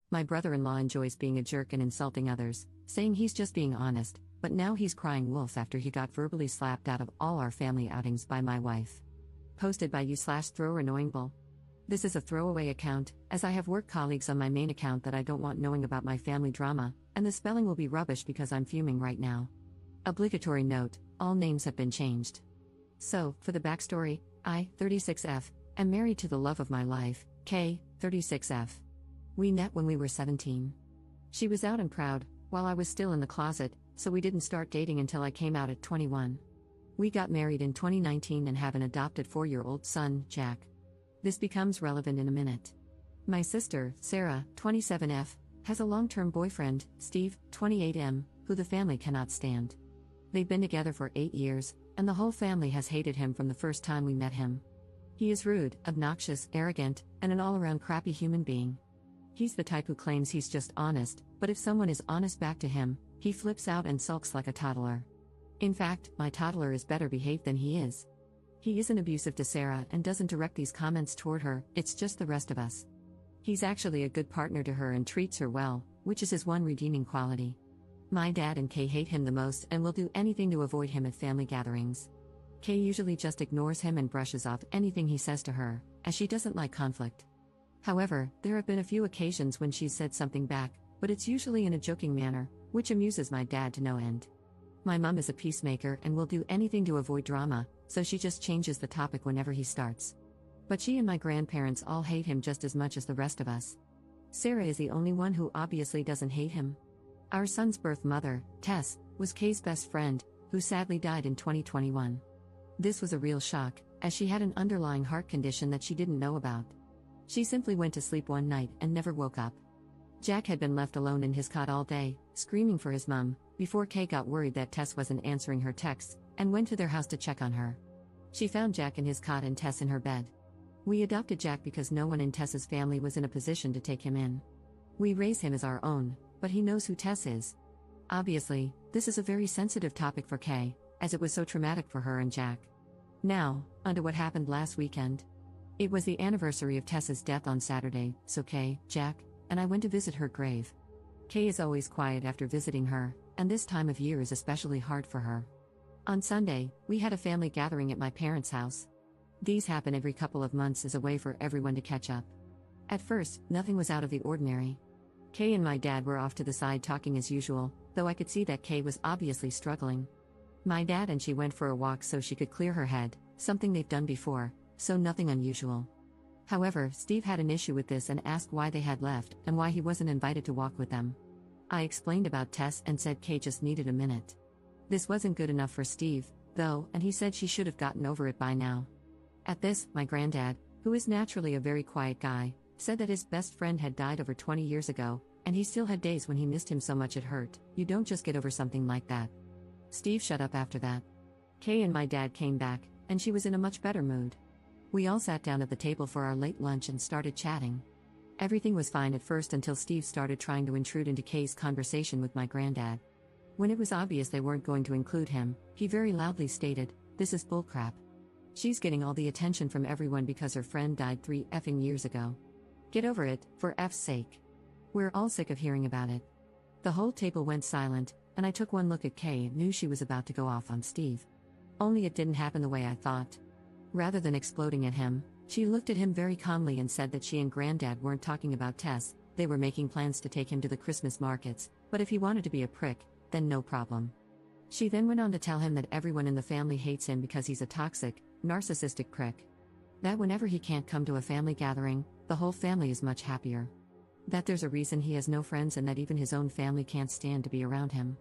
My brother-in-law enjoys being a jerk and insulting others, saying he's just being honest, but now he's crying wolf after he got verbally slapped out of all our family outings by my wife. Posted by you/thrower_annoyingbull. This is a throwaway account, as I have work colleagues on my main account that I don't want knowing about my family drama, and the spelling will be rubbish because I'm fuming right now. Obligatory note, all names have been changed. So, for the backstory, I, 36F, am married to the love of my life, K, 36F. We met when we were 17. She was out and proud, while I was still in the closet, so we didn't start dating until I came out at 21. We got married in 2019 and have an adopted 4-year-old son, Jack. This becomes relevant in a minute. My sister, Sarah, 27F, has a long-term boyfriend, Steve, 28M, who the family cannot stand. They've been together for 8 years, and the whole family has hated him from the first time we met him. He is rude, obnoxious, arrogant, and an all-around crappy human being. He's the type who claims he's just honest, but if someone is honest back to him, he flips out and sulks like a toddler. In fact, my toddler is better behaved than he is. He isn't abusive to Sarah and doesn't direct these comments toward her, it's just the rest of us. He's actually a good partner to her and treats her well, which is his one redeeming quality. My dad and Kay hate him the most and will do anything to avoid him at family gatherings. Kay usually just ignores him and brushes off anything he says to her, as she doesn't like conflict. However, there have been a few occasions when she's said something back, but it's usually in a joking manner, which amuses my dad to no end. My mom is a peacemaker and will do anything to avoid drama, so she just changes the topic whenever he starts. But she and my grandparents all hate him just as much as the rest of us. Sarah is the only one who obviously doesn't hate him. Our son's birth mother, Tess, was Kay's best friend, who sadly died in 2021. This was a real shock, as she had an underlying heart condition that she didn't know about. She simply went to sleep one night and never woke up. Jack had been left alone in his cot all day, screaming for his mum, before Kay got worried that Tess wasn't answering her texts, and went to their house to check on her. She found Jack in his cot and Tess in her bed. We adopted Jack because no one in Tess's family was in a position to take him in. We raise him as our own, but he knows who Tess is. Obviously, this is a very sensitive topic for Kay, as it was so traumatic for her and Jack. Now, onto what happened last weekend. It was the anniversary of Tess's death on Saturday, so Kay, Jack, and I went to visit her grave. Kay is always quiet after visiting her, and this time of year is especially hard for her. On Sunday, we had a family gathering at my parents' house. These happen every couple of months as a way for everyone to catch up. At first, nothing was out of the ordinary. Kay and my dad were off to the side talking as usual, though I could see that Kay was obviously struggling. My dad and she went for a walk so she could clear her head, something they've done before, so nothing unusual. However, Steve had an issue with this and asked why they had left and why he wasn't invited to walk with them. I explained about Tess and said Kay just needed a minute. This wasn't good enough for Steve, though, and he said she should have gotten over it by now. At this, my granddad, who is naturally a very quiet guy, said that his best friend had died over 20 years ago, and he still had days when he missed him so much it hurt. You don't just get over something like that. Steve shut up after that. Kay and my dad came back, and she was in a much better mood. We all sat down at the table for our late lunch and started chatting. Everything was fine at first until Steve started trying to intrude into Kay's conversation with my granddad. When it was obvious they weren't going to include him, he very loudly stated, "This is bullcrap. She's getting all the attention from everyone because her friend died 3 effing years ago. Get over it, for F's sake. We're all sick of hearing about it." The whole table went silent, and I took one look at Kay and knew she was about to go off on Steve. Only it didn't happen the way I thought. Rather than exploding at him, she looked at him very calmly and said that she and Granddad weren't talking about Tess, they were making plans to take him to the Christmas markets, but if he wanted to be a prick, then no problem. She then went on to tell him that everyone in the family hates him because he's a toxic, narcissistic prick. That whenever he can't come to a family gathering, the whole family is much happier. That there's a reason he has no friends and that even his own family can't stand to be around him.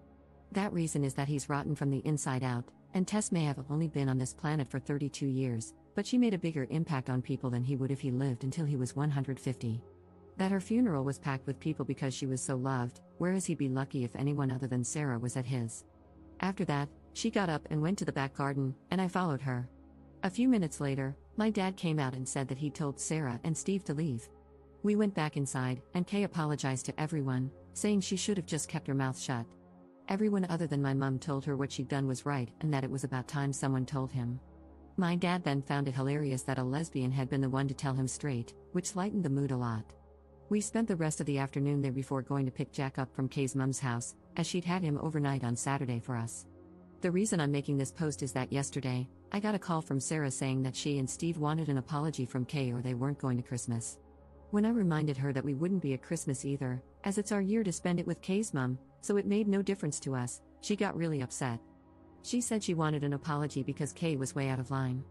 That reason is that he's rotten from the inside out, and Tess may have only been on this planet for 32 years, but she made a bigger impact on people than he would if he lived until he was 150. That her funeral was packed with people because she was so loved, whereas he'd be lucky if anyone other than Sarah was at his. After that, she got up and went to the back garden, and I followed her. A few minutes later, my dad came out and said that he'd told Sarah and Steve to leave. We went back inside, and Kay apologized to everyone, saying she should have just kept her mouth shut. Everyone other than my mum told her what she'd done was right and that it was about time someone told him. My dad then found it hilarious that a lesbian had been the one to tell him straight, which lightened the mood a lot. We spent the rest of the afternoon there before going to pick Jack up from Kay's mum's house, as she'd had him overnight on Saturday for us. The reason I'm making this post is that yesterday, I got a call from Sarah saying that she and Steve wanted an apology from Kay or they weren't going to Christmas. When I reminded her that we wouldn't be at Christmas either, as it's our year to spend it with Kay's mum, so it made no difference to us, she got really upset. She said she wanted an apology because Kay was way out of line.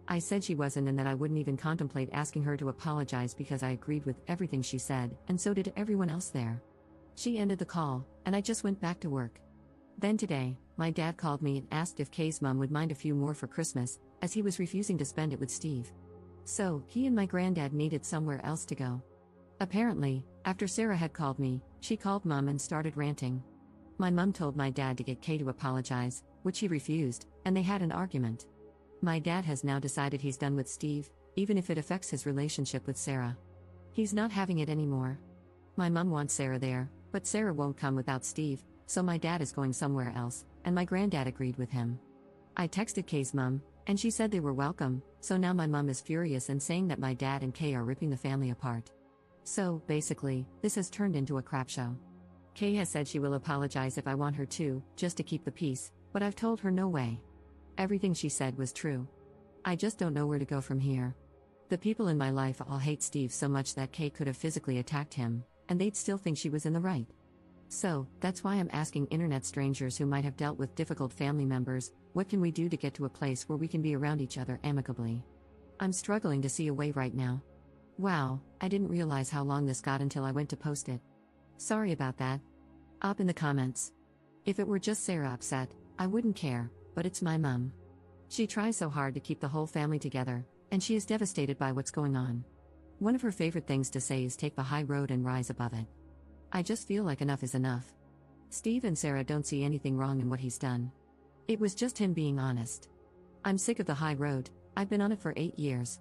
I said she wasn't and that I wouldn't even contemplate asking her to apologize because I agreed with everything she said, and so did everyone else there. She ended the call, and I just went back to work. Then today, my dad called me and asked if Kay's mum would mind a few more for Christmas, as he was refusing to spend it with Steve. So, he and my granddad needed somewhere else to go. Apparently, after Sarah had called me, she called Mum and started ranting. My mum told my dad to get Kay to apologize, which he refused, and they had an argument. My dad has now decided he's done with Steve, even if it affects his relationship with Sarah. He's not having it anymore. My mum wants Sarah there, but Sarah won't come without Steve, so my dad is going somewhere else, and my granddad agreed with him. I texted Kay's mum, and she said they were welcome, so now my mum is furious and saying that my dad and Kay are ripping the family apart. So, basically, this has turned into a crap show. Kay has said she will apologize if I want her to, just to keep the peace, but I've told her no way. Everything she said was true. I just don't know where to go from here. The people in my life all hate Steve so much that Kay could have physically attacked him, and they'd still think she was in the right. So, that's why I'm asking internet strangers who might have dealt with difficult family members, what can we do to get to a place where we can be around each other amicably? I'm struggling to see a way right now. Wow, I didn't realize how long this got until I went to post it. Sorry about that. Up in the comments. If it were just Sarah upset, I wouldn't care, but it's my mum. She tries so hard to keep the whole family together, and she is devastated by what's going on. One of her favorite things to say is take the high road and rise above it. I just feel like enough is enough. Steve and Sarah don't see anything wrong in what he's done. It was just him being honest. I'm sick of the high road, I've been on it for 8 years.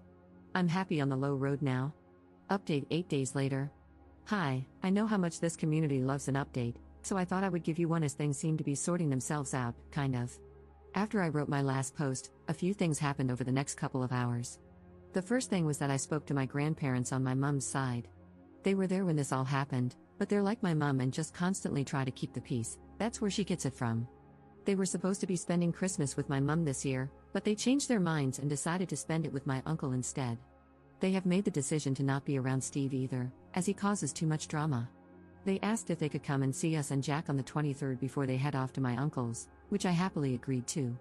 I'm happy on the low road now. Update 8 days later. Hi, I know how much this community loves an update, so I thought I would give you one as things seem to be sorting themselves out, kind of. After I wrote my last post, a few things happened over the next couple of hours. The first thing was that I spoke to my grandparents on my mum's side. They were there when this all happened, but they're like my mum and just constantly try to keep the peace, that's where she gets it from. They were supposed to be spending Christmas with my mum this year, but they changed their minds and decided to spend it with my uncle instead. They have made the decision to not be around Steve either, as he causes too much drama. They asked if they could come and see us and Jack on the 23rd before they head off to my uncle's, which I happily agreed to.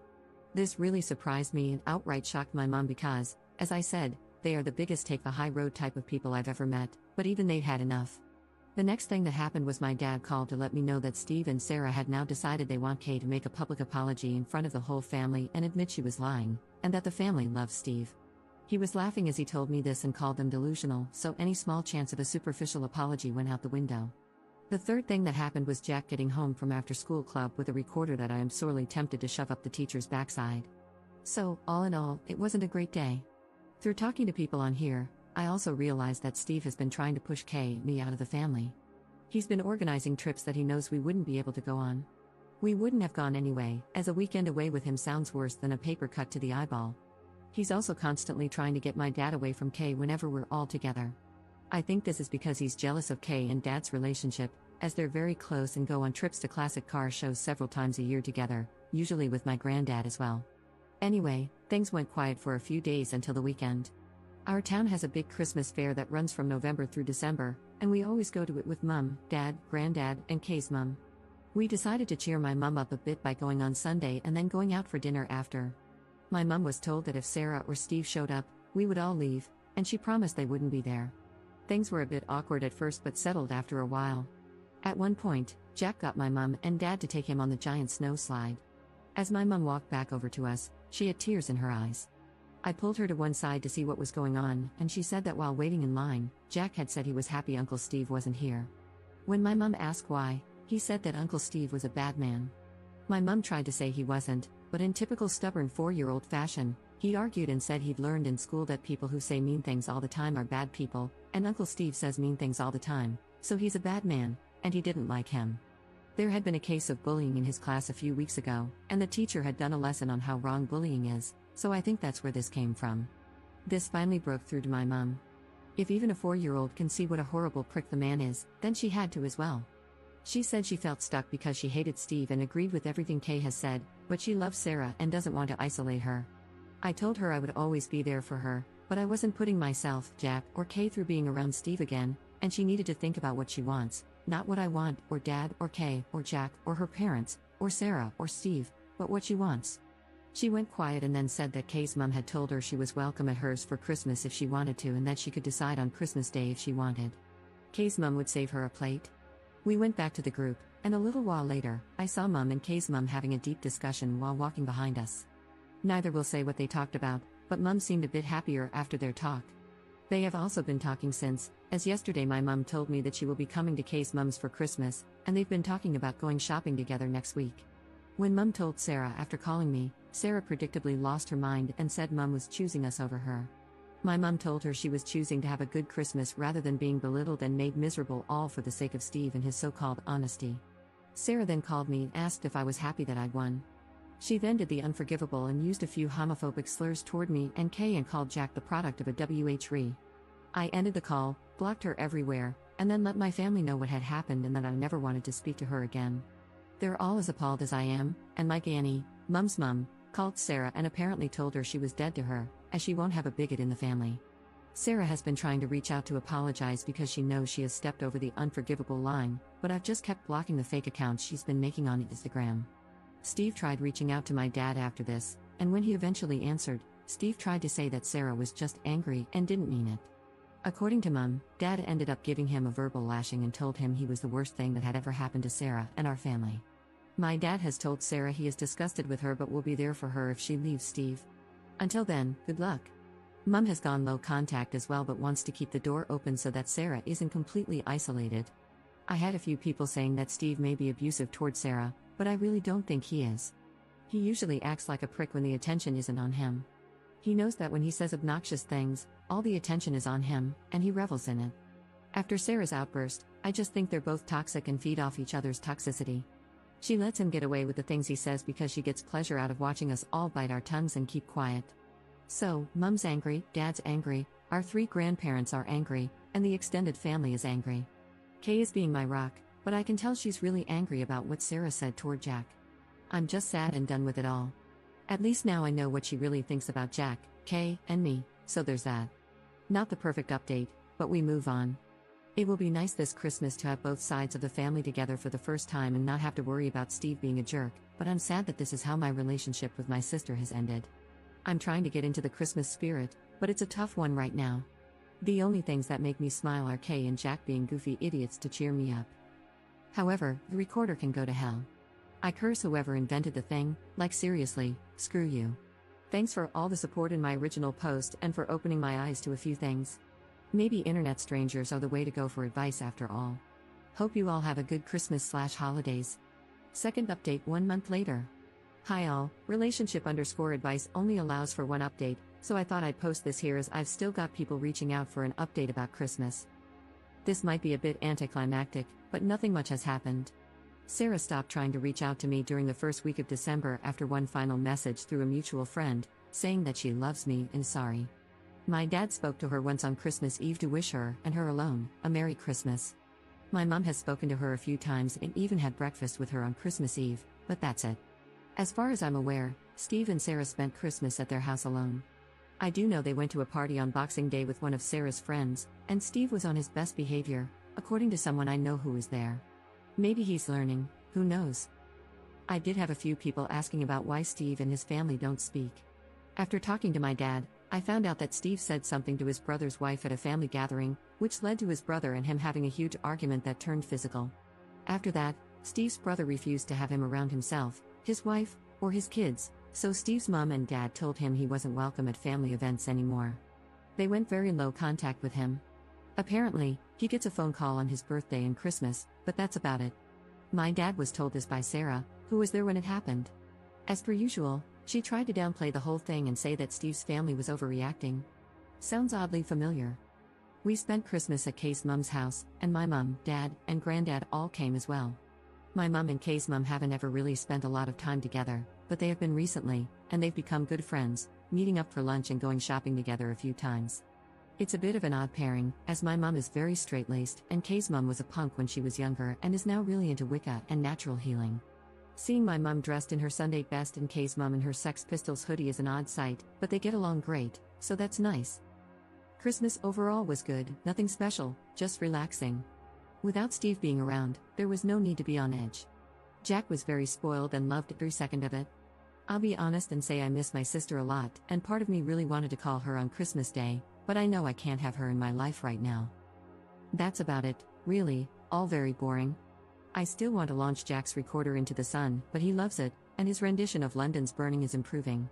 This really surprised me and outright shocked my mum because, as I said, they are the biggest take the high road type of people I've ever met, but even they'd had enough. The next thing that happened was my dad called to let me know that Steve and Sarah had now decided they want Kay to make a public apology in front of the whole family and admit she was lying, and that the family loves Steve. He was laughing as he told me this and called them delusional, so any small chance of a superficial apology went out the window. The third thing that happened was Jack getting home from after-school club with a recorder that I am sorely tempted to shove up the teacher's backside. So, all in all, it wasn't a great day. Through talking to people on here, I also realized that Steve has been trying to push Kay and me out of the family. He's been organizing trips that he knows we wouldn't be able to go on. We wouldn't have gone anyway, as a weekend away with him sounds worse than a paper cut to the eyeball. He's also constantly trying to get my dad away from Kay whenever we're all together. I think this is because he's jealous of Kay and Dad's relationship, as they're very close and go on trips to classic car shows several times a year together, usually with my granddad as well. Anyway, things went quiet for a few days until the weekend. Our town has a big Christmas fair that runs from November through December, and we always go to it with Mum, Dad, Granddad, and Kay's mum. We decided to cheer my mum up a bit by going on Sunday and then going out for dinner after. My mum was told that if Sarah or Steve showed up, we would all leave, and she promised they wouldn't be there. Things were a bit awkward at first but settled after a while. At one point, Jack got my mum and Dad to take him on the giant snow slide. As my mum walked back over to us, she had tears in her eyes. I pulled her to one side to see what was going on, and she said that while waiting in line, Jack had said he was happy Uncle Steve wasn't here. When my mum asked why, he said that Uncle Steve was a bad man. My mum tried to say he wasn't, but in typical stubborn 4-year-old fashion, he argued and said he'd learned in school that people who say mean things all the time are bad people, and Uncle Steve says mean things all the time, so he's a bad man, and he didn't like him. There had been a case of bullying in his class a few weeks ago, and the teacher had done a lesson on how wrong bullying is, so I think that's where this came from. This finally broke through to my mum. If even a 4-year-old can see what a horrible prick the man is, then she had to as well. She said she felt stuck because she hated Steve and agreed with everything Kay has said, but she loves Sarah and doesn't want to isolate her. I told her I would always be there for her, but I wasn't putting myself, Jack, or Kay through being around Steve again, and she needed to think about what she wants, not what I want, or Dad, or Kay, or Jack, or her parents, or Sarah, or Steve, but what she wants. She went quiet and then said that Kay's mom had told her she was welcome at hers for Christmas if she wanted to and that she could decide on Christmas Day if she wanted. Kay's mom would save her a plate. We went back to the group, and a little while later, I saw Mom and Kay's mom having a deep discussion while walking behind us. Neither will say what they talked about, but Mom seemed a bit happier after their talk. They have also been talking since, as yesterday my mom told me that she will be coming to Kay's mom's for Christmas, and they've been talking about going shopping together next week. When Mom told Sarah after calling me, Sarah predictably lost her mind and said Mom was choosing us over her. My mom told her she was choosing to have a good Christmas rather than being belittled and made miserable, all for the sake of Steve and his so-called honesty. Sarah then called me and asked if I was happy that I'd won. She then did the unforgivable and used a few homophobic slurs toward me and Kay and called Jack the product of a WH-re. I ended the call, blocked her everywhere, and then let my family know what had happened and that I never wanted to speak to her again. They're all as appalled as I am, and Mike Annie, Mom's mom, called Sarah and apparently told her she was dead to her, as she won't have a bigot in the family. Sarah has been trying to reach out to apologize because she knows she has stepped over the unforgivable line, but I've just kept blocking the fake accounts she's been making on Instagram. Steve tried reaching out to my dad after this, and when he eventually answered, Steve tried to say that Sarah was just angry and didn't mean it. According to Mom, Dad ended up giving him a verbal lashing and told him he was the worst thing that had ever happened to Sarah and our family. My dad has told Sarah he is disgusted with her but will be there for her if she leaves Steve. Until then, good luck. Mom has gone low contact as well but wants to keep the door open so that Sarah isn't completely isolated. I had a few people saying that Steve may be abusive toward Sarah, but I really don't think he is. He usually acts like a prick when the attention isn't on him. He knows that when he says obnoxious things, all the attention is on him, and he revels in it. After Sarah's outburst, I just think they're both toxic and feed off each other's toxicity. She lets him get away with the things he says because she gets pleasure out of watching us all bite our tongues and keep quiet. So, Mom's angry, Dad's angry, our 3 grandparents are angry, and the extended family is angry. Kay is being my rock, but I can tell she's really angry about what Sarah said toward Jack. I'm just sad and done with it all. At least now I know what she really thinks about Jack, Kay, and me, so there's that. Not the perfect update, but we move on. It will be nice this Christmas to have both sides of the family together for the first time and not have to worry about Steve being a jerk, but I'm sad that this is how my relationship with my sister has ended. I'm trying to get into the Christmas spirit, but it's a tough one right now. The only things that make me smile are Kay and Jack being goofy idiots to cheer me up. However, the recorder can go to hell. I curse whoever invented the thing, like seriously, screw you. Thanks for all the support in my original post and for opening my eyes to a few things. Maybe internet strangers are the way to go for advice after all. Hope you all have a good Christmas/holidays. Second update 1 month later. Hi all, relationship_advice only allows for one update, so I thought I'd post this here as I've still got people reaching out for an update about Christmas. This might be a bit anticlimactic, but nothing much has happened. Sarah stopped trying to reach out to me during the first week of December after one final message through a mutual friend, saying that she loves me and sorry. My dad spoke to her once on Christmas Eve to wish her, and her alone, a Merry Christmas. My mom has spoken to her a few times and even had breakfast with her on Christmas Eve, but that's it. As far as I'm aware, Steve and Sarah spent Christmas at their house alone. I do know they went to a party on Boxing Day with one of Sarah's friends, and Steve was on his best behavior, according to someone I know who was there. Maybe he's learning, who knows? I did have a few people asking about why Steve and his family don't speak. After talking to my dad, I found out that Steve said something to his brother's wife at a family gathering, which led to his brother and him having a huge argument that turned physical. After that, Steve's brother refused to have him around himself, his wife, or his kids, so Steve's mom and dad told him he wasn't welcome at family events anymore. They went very low contact with him. Apparently, he gets a phone call on his birthday and Christmas, but that's about it. My dad was told this by Sarah, who was there when it happened. As per usual, she tried to downplay the whole thing and say that Steve's family was overreacting. Sounds oddly familiar. We spent Christmas at Kay's mom's house, and my mom, dad, and granddad all came as well. My mom and Kay's mom haven't ever really spent a lot of time together, but they have been recently, and they've become good friends, meeting up for lunch and going shopping together a few times. It's a bit of an odd pairing, as my mum is very straight-laced, and Kay's mum was a punk when she was younger and is now really into Wicca and natural healing. Seeing my mum dressed in her Sunday best and Kay's mum in her Sex Pistols hoodie is an odd sight, but they get along great, so that's nice. Christmas overall was good, nothing special, just relaxing. Without Steve being around, there was no need to be on edge. Jack was very spoiled and loved every second of it. I'll be honest and say I miss my sister a lot, and part of me really wanted to call her on Christmas Day, but I know I can't have her in my life right now. That's about it, really, all very boring. I still want to launch Jack's recorder into the sun, but he loves it, and his rendition of London's Burning is improving.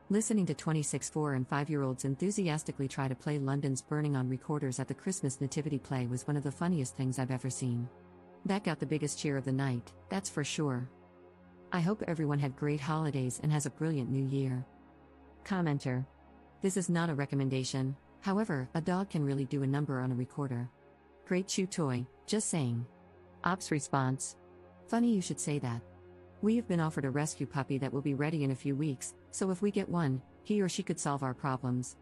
Listening to 26 4 and 5-year-olds enthusiastically try to play London's Burning on recorders at the Christmas nativity play was one of the funniest things I've ever seen. That got the biggest cheer of the night, that's for sure. I hope everyone had great holidays and has a brilliant new year. Commenter. This is not a recommendation, however, a dog can really do a number on a recorder. Great chew toy, just saying. Ops response. Funny you should say that. We have been offered a rescue puppy that will be ready in a few weeks, so if we get one, he or she could solve our problems.